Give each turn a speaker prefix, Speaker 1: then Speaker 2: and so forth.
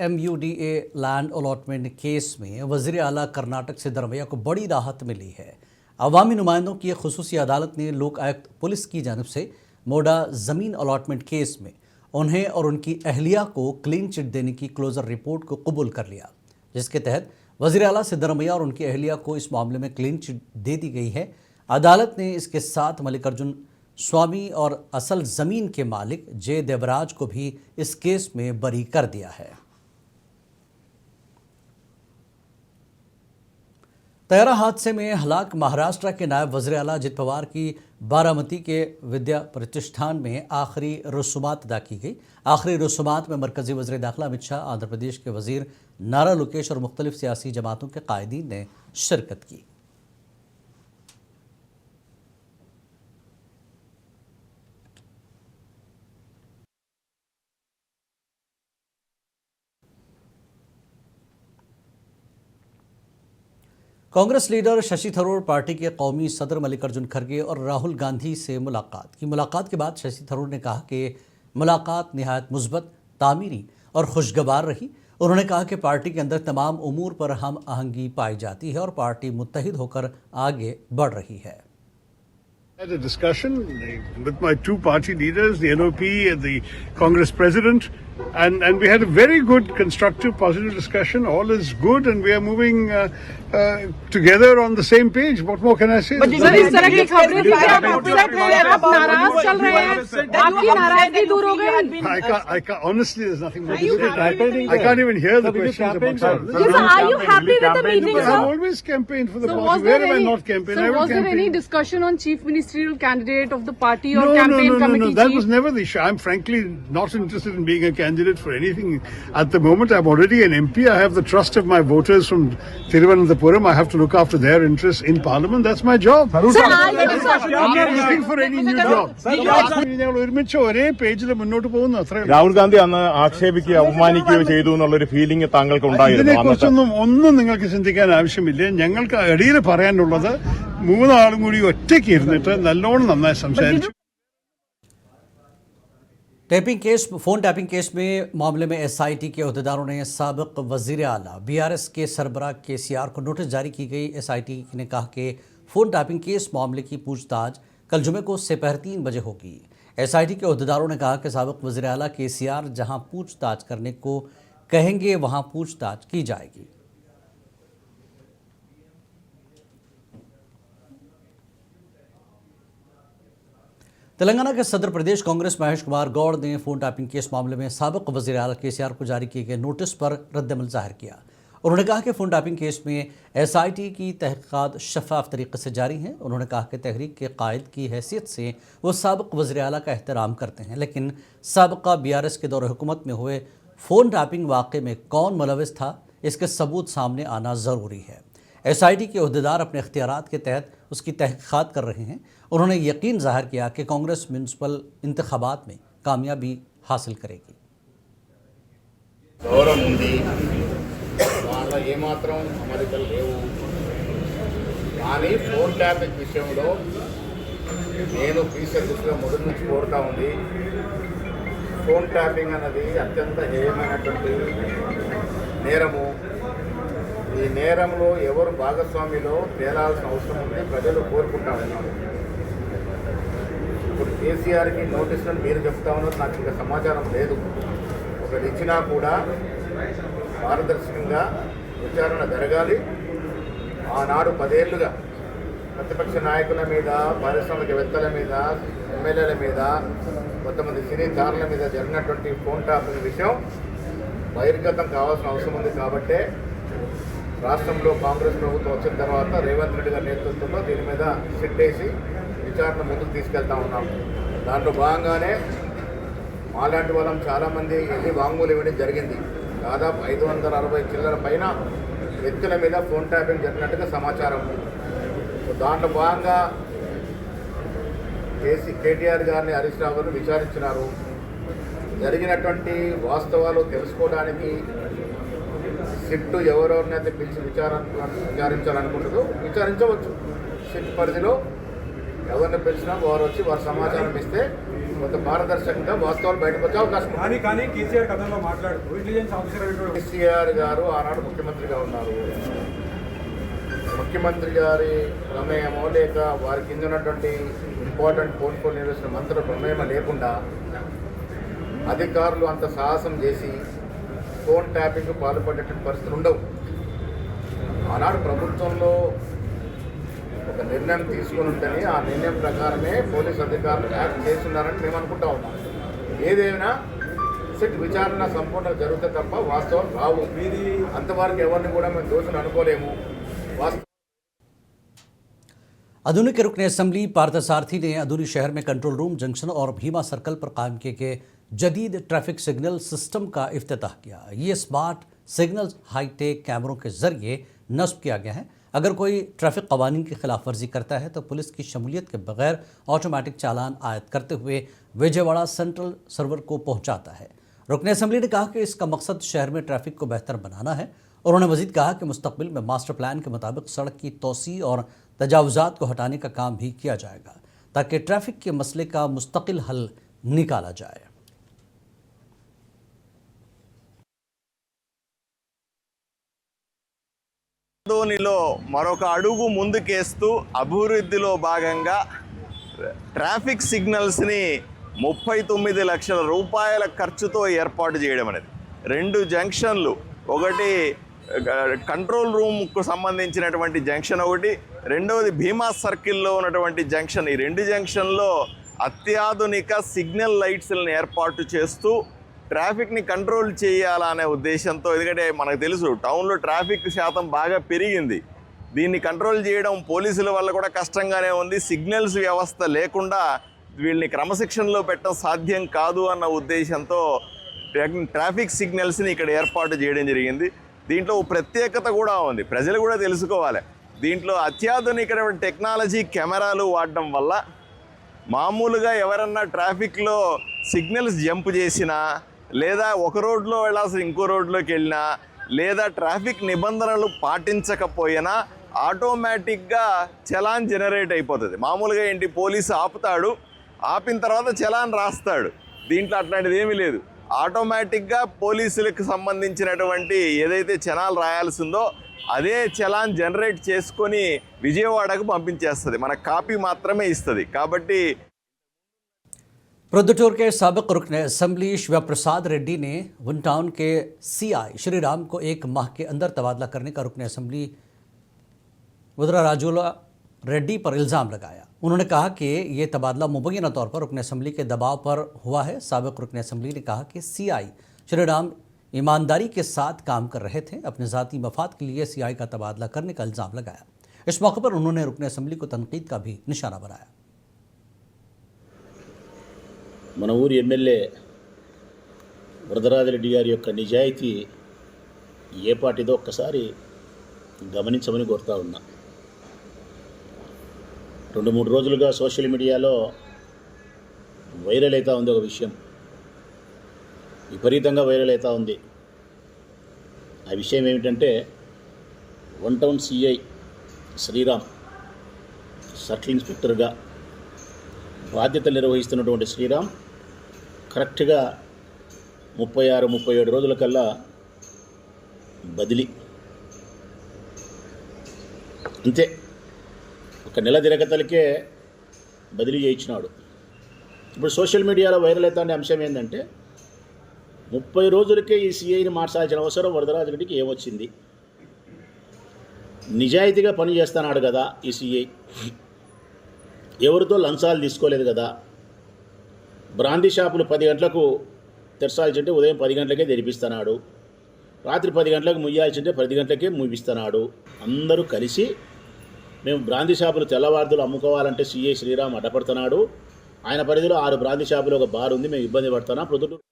Speaker 1: MUDA land allotment case में वज़ीर आला कर्नाटक सिद्धरमैया को बड़ी राहत मिली है। अवामी नुमाइंदों की खुसूसी अदालत ने लोक आयुक्त पुलिस की जानिब से मोडा ज़मीन अलॉटमेंट केस में उन्हें और उनकी अहलिया को क्लीन चिट देने की क्लोजर रिपोर्ट को कबूल कर लिया, जिसके तहत वज़ीर आला सिद्धरमैया और उनकी अहलिया को इस मामले में क्लीन चिट दे दी गई है। अदालत ने इसके साथ मल्लिकार्जुन स्वामी और असल ज़मीन के मालिक जे देवराज को भी इस केस में बरी कर दिया है। तैयारा हादसे में हलाक महाराष्ट्र के नायब वज़ीर आला अजित पवार की बारामती के विद्या प्रतिष्ठान में आखिरी रसूमात अदा की गई। आखिरी रसूमात में मरकजी वज़ीर दाखिला अमित शाह, आंध्र प्रदेश के वज़ीर नारा लोकेश और मुख्तलिफ सियासी जमातों के कायदीन ने शिरकत की। कांग्रेस लीडर शशि थरूर पार्टी के कौमी सदर मल्लिकार्जुन खड़गे और राहुल गांधी से मुलाकात के बाद शशि थरूर ने कहा कि मुलाकात निहायत मुस्बत, तामीरी और खुशगवार रही। उन्होंने कहा कि पार्टी के अंदर तमाम उमूर पर हम आहंगी पाई जाती है और पार्टी मुत्तहिद होकर आगे बढ़ रही है।
Speaker 2: I had a discussion with my two party leaders, the NOP and the Congress president, and we had a very good, constructive, positive discussion. All is good, and we are moving together on the same page. What more can I say?
Speaker 3: Sir, इस तरह की खबरें थी कि आप upset हैं, आप नाराज चल रहे हैं, आपकी नाराजगी दूर हो गई।
Speaker 2: I can't, honestly, there's nothing more to say. I can't even hear the questions about that.
Speaker 3: Yes, sir, are you happy with the meeting, sir?
Speaker 2: I've always campaigned for the party. Where have I not campaigned?
Speaker 3: So
Speaker 2: I will
Speaker 3: was there any
Speaker 2: campaign.
Speaker 3: discussion on chief ministerial candidate of the party or campaign committee
Speaker 2: That
Speaker 3: chief?
Speaker 2: was never the issue. I'm frankly not interested in being a candidate for anything at the moment. I'm already an MP. I have the trust of my voters from Thiruvananthapuram. I have to look after their interests in Parliament. That's my job.
Speaker 3: Sir,
Speaker 2: I'm not looking for any new job. ഞങ്ങൾ ഒരുമിച്ച് ഒരേ പേജിൽ മുന്നോട്ട് പോകുന്നു, അത്രേ.
Speaker 4: രാഹുൽ ഗാന്ധി അന്ന് ആക്ഷേപിക്കുകയോ അപമാനിക്കുകയോ ചെയ്തു എന്നുള്ളൊരു ഫീലിംഗ് താങ്കൾക്ക് ഉണ്ടായിരുന്നു?
Speaker 2: ഇതിനെക്കുറിച്ചൊന്നും നിങ്ങൾക്ക് ചിന്തിക്കാൻ ആവശ്യമില്ല. ഞങ്ങൾക്ക് ഇടയിൽ പറയാനുള്ളത് മൂന്നാളും കൂടി ഒറ്റയ്ക്ക് ഇരുന്നിട്ട് നല്ലോണം നന്നായി സംസാരിച്ചു.
Speaker 1: फोन टैपिंग केस में मामले में SIT के अहदेदारों ने साबिक वज़ीर आला BRS के सरबराह KCR को नोटिस जारी की गई। SIT ने कहा कि फ़ोन टैपिंग केस मामले की पूछताछ कल जुमे को दोपहर 3 बजे होगी। SIT के अहदेदारों ने कहा कि साबिक वज़ीर आला KCR जहां पूछताछ करने को कहेंगे वहां पूछताछ की जाएगी। तेलंगाना के सदर प्रदेश कांग्रेस महेश कुमार गौड़ ने फ़ोन टैपिंग केस मामले में साबिक वज़ीर आला KCR को जारी किए गए नोटिस पर रद्दअमल जाहिर किया। उन्होंने कहा कि फ़ोन टैपिंग केस में SIT की तहक़ीक़ात शफ़ाफ़ तरीक़े से जारी हैं। उन्होंने कहा कि तहरीक के कायद की हैसियत से वो साबिक वज़ीर आला का एहतराम करते हैं, लेकिन साबिक़ा BRS के दौर हुकूमत में हुए फ़ोन टैपिंग वाक़े में कौन मुलविस था, इसके सबूत सामने आना ज़रूरी है। SIT के अहदेदार अपने इख्तियारात के तहत उसकी तहक़ीक़ात कर रहे हैं। उन्होंने यकीन ज़ाहिर किया कि कांग्रेस म्यूनसिपल इंतखाबात में कामयाबी हासिल करेगी।
Speaker 5: फोन टैपिंग విషయంలో నేను పీసీఆర్ దృష్టిలో మొదటి నుంచి కోరుతా ఉంది. ఫోన్ ట్యాపింగ్ అన్నది అత్యంత హేయమైనటువంటి నేరము. ఈ నేరంలో ఎవరు భాగస్వామిలో తేలాల్సిన అవసరం ఉంది, ప్రజలు కోరుకుంటా ఉన్నారు. ఇప్పుడు కేసీఆర్కి నోటీసులను మీరు చెప్తా ఉన్నారు, నాకు ఇంకా సమాచారం లేదు. ఒకటి ఇచ్చినా కూడా పారదర్శకంగా విచారణ జరగాలి. ఆనాడు 10 ఏళ్లుగా ప్రతిపక్ష నాయకుల మీద, పారిశ్రామికవేత్తల మీద, ఎమ్మెల్యేల మీద, కొంతమంది సినీ తారుల మీద జరిగినటువంటి ఫోన్ ట్యాపింగ్ విషయం బహిర్గతం కావాల్సిన అవసరం ఉంది. కాబట్టే రాష్ట్రంలో కాంగ్రెస్ ప్రభుత్వం వచ్చిన తర్వాత రేవంత్ రెడ్డి గారి నేతృత్వంలో దీని మీద సిట్టేసి విచారణ ముందుకు తీసుకెళ్తా ఉన్నాం. దాంట్లో భాగంగానే మాలాంటి వాళ్ళం చాలామంది వెళ్ళి వాంగ్మూలం ఇవ్వడం జరిగింది. దాదాపు 560 చిల్లర పైన వ్యక్తుల మీద ఫోన్ ట్యాపింగ్ జరిగినట్టుగా సమాచారం. దాంట్లో భాగంగా కేటీఆర్ గారిని, హరీష్ రావు గారిని విచారించినారు. జరిగినటువంటి వాస్తవాలు తెలుసుకోవడానికి సిట్ ఎవరెవరినైతే పిలిచి విచారించాలనుకుంటుందో విచారించవచ్చు. సిట్ పరిధిలో ఎవరిని పిలిచినా వారు వచ్చి వారి సమాచారం ఇస్తే కొంత పారదర్శకంగా వాస్తవాలు బయటకు వచ్చే అవకాశం ఉంది.
Speaker 6: కానీ కేసీఆర్ కథలో మాట్లాడుతూ ఇంటెలిజెన్స్ ఆఫీసర్
Speaker 5: కేసీఆర్ గారు ఆనాడు ముఖ్యమంత్రిగా ఉన్నారు. ముఖ్యమంత్రి గారి ప్రమేయమో లేక వారి కింద ఉన్నటువంటి ఇంపార్టెంట్ పోర్ట్ఫోలియో నిర్వహించిన మంత్రుల ప్రమేయం లేకుండా అధికారులు అంత సాహసం చేసి ఫోన్ ట్యాపింగ్ పాల్పడేటువంటి పరిస్థితులు ఉండవు. ఆనాడు ప్రభుత్వంలో ఒక నిర్ణయం తీసుకుని ఉంటేనే ఆ నిర్ణయం ప్రకారమే పోలీస్ అధికారులు యాక్ట్ చేస్తున్నారని మేము అనుకుంటా ఉన్నాం. ఏదైనా సిట్ విచారణ సంపూర్ణంగా జరిగితే తప్ప వాస్తవం రావు. అంతవరకు ఎవరిని కూడా మేము దోషులు అనుకోలేము.
Speaker 1: आधुनिक रुकन असम्बली पार्थसारथी ने आधुनिक शहर में कंट्रोल रूम, जंक्शन और भीमा सर्कल पर कायम किए गए जदीद ट्रैफिक सिग्नल सिस्टम का इफ्तिताह किया। ये स्मार्ट सिग्नल हाईटेक कैमरों के जरिए नस्ब किया गया है। अगर कोई ट्रैफिक कवानीन की खिलाफ वर्जी करता है तो पुलिस की शमूलियत के बगैर ऑटोमेटिक चालान आयद करते हुए विजयवाड़ा सेंट्रल सर्वर को पहुंचाता है। रुकन असम्बली ने कहा कि इसका मकसद शहर में ट्रैफिक को बेहतर बनाना है। उन्होंने मजीद कहा कि मुस्तकबिल में मास्टर प्लान के मुताबिक सड़क की तोसी और तजावुजात को हटाने का काम भी किया जाएगा ताकि ट्रैफिक के मसले का मुस्तकिल हल निकाला जाए।
Speaker 4: ధోనిలో మరొక అడుగు ముందుకేస్తూ అభివృద్ధిలో భాగంగా ట్రాఫిక్ సిగ్నల్స్ని 39 లక్షల రూపాయల ఖర్చుతో ఏర్పాటు చేయడం అనేది. 2 జంక్షన్లు, ఒకటి కంట్రోల్ రూమ్కు సంబంధించినటువంటి జంక్షన్, ఒకటి రెండవది భీమా సర్కిల్లో ఉన్నటువంటి జంక్షన్. ఈ 2 జంక్షన్లో అత్యాధునిక సిగ్నల్ లైట్స్లను ఏర్పాటు చేస్తూ ట్రాఫిక్ని కంట్రోల్ చేయాలనే ఉద్దేశంతో, ఎందుకంటే మనకు తెలుసు టౌన్లో ట్రాఫిక్ శాతం బాగా పెరిగింది. దీన్ని కంట్రోల్ చేయడం పోలీసుల వల్ల కూడా కష్టంగానే ఉంది. సిగ్నల్స్ వ్యవస్థ లేకుండా వీళ్ళని క్రమశిక్షణలో పెట్టడం సాధ్యం కాదు అన్న ఉద్దేశంతో ట్రాఫిక్ సిగ్నల్స్ని ఇక్కడ ఏర్పాటు చేయడం జరిగింది. దీంట్లో ప్రత్యేకత కూడా ఉంది, ప్రజలు కూడా తెలుసుకోవాలి. దీంట్లో అత్యాధునికమైన టెక్నాలజీ కెమెరాలు వాడడం వల్ల మామూలుగా ఎవరన్నా ట్రాఫిక్లో సిగ్నల్స్ జంప్ చేసినా, లేదా ఒక రోడ్లో వెళ్ళాల్సి ఇంకో రోడ్లోకి వెళ్ళినా, లేదా ట్రాఫిక్ నిబంధనలు పాటించకపోయినా ఆటోమేటిక్గా చలాన్ జనరేట్ అయిపోతుంది. మామూలుగా ఏంటి, పోలీసు ఆపుతాడు, ఆపిన తర్వాత చలాన్ రాస్తాడు. దీంట్లో అట్లాంటిది ఏమీ లేదు. ఆటోమేటిక్గా పోలీసులకు సంబంధించినటువంటి ఏదైతే చలాన్ రాయాల్సిందో అదే చలాన్ జనరేట్ చేసుకొని విజయవాడకు పంపించేస్తుంది, మన కాపీ మాత్రమే ఇస్తుంది. కాబట్టి
Speaker 1: प्रोद्दटूर के साबिक रुकन असम्बली शिव प्रसाद रेड्डी ने वन टाउन के CI श्रीराम को 1 माह के अंदर तबादला करने का रुकन असम्बली वदराराजुला रेड्डी पर इल्ज़ाम लगाया। उन्होंने कहा कि ये तबादला मुबैना तौर पर रुकन असम्बली के दबाव पर हुआ है। साबिक रुकन असम्बली ने कहा कि CI श्रीराम ईमानदारी के साथ काम कर रहे थे, अपने ज़ाती मफाद के लिए CI का तबादला करने का इल्ज़ाम लगाया। इस मौके पर उन्होंने रुकन असम्बली को तनकीद का भी निशाना बनाया।
Speaker 7: మన ఊరి ఎమ్మెల్యే వరదరాజిరెడ్డి గారి యొక్క నిజాయితీ ఏ పార్టీదో ఒక్కసారి గమనించమని కోరుతా ఉన్నా. 2-3 రోజులుగా సోషల్ మీడియాలో వైరల్ అవుతూ ఉంది, ఒక విషయం విపరీతంగా వైరల్ అవుతూ ఉంది. ఆ విషయం ఏమిటంటే, one town CI Sriram circle ఇన్స్పెక్టర్గా బాధ్యతలు నిర్వహిస్తున్నటువంటి శ్రీరామ్ కరెక్ట్గా 36-37 రోజుల కల్లా బదిలీ. అంతే, ఒక నెల తిరగతలకే బదిలీ చేయించినాడు. ఇప్పుడు సోషల్ మీడియాలో వైరల్ అవుతున్న అంశం ఏంటంటే, 30 రోజులకే ఈ CIని మార్చాల్సిన అవసరం వరదరాజిరెడ్డికి ఏమొచ్చింది? నిజాయితీగా పని చేస్తున్నాడు కదా ఈ CI, ఎవరితో లంచాలు తీసుకోలేదు కదా. బ్రాందీ షాపులు 10 గంటలకు తెరచాల్సింటే ఉదయం 10 గంటలకే తెరిపిస్తున్నాడు, రాత్రి 10 గంటలకు ముయ్యాల్సింటే 10 గంటలకే ముగిస్తున్నాడు. అందరూ కలిసి మేము బ్రాందీ షాపులు తెల్లవారులు అమ్ముకోవాలంటే CI శ్రీరామ్ అడ్డపడుతున్నాడు. ఆయన పరిధిలో 6 బ్రాందీ షాపులు, ఒక బార్ ఉంది, మేము ఇబ్బంది పడుతున్నాం. ప్రొద్దుటూరు